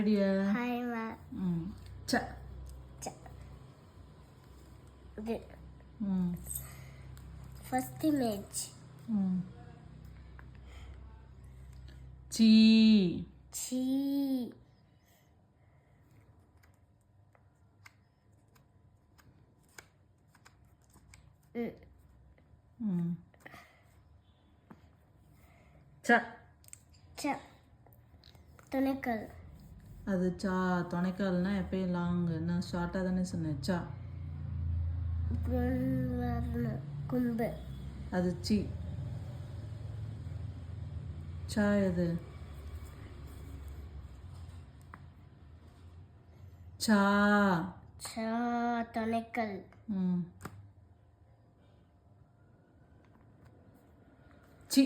Dear. Hi, ma. Cha. Good. First image. Chi. Chi. Cha. Cha. துணைக்கல். அது சா துணைக்கால்னா எப்பயும் long நான் ஷார்ட்டாக தானே சொன்னேன் சா. கும்பு. அது சி. சா எது? சா. சா துணைக்கல். சி.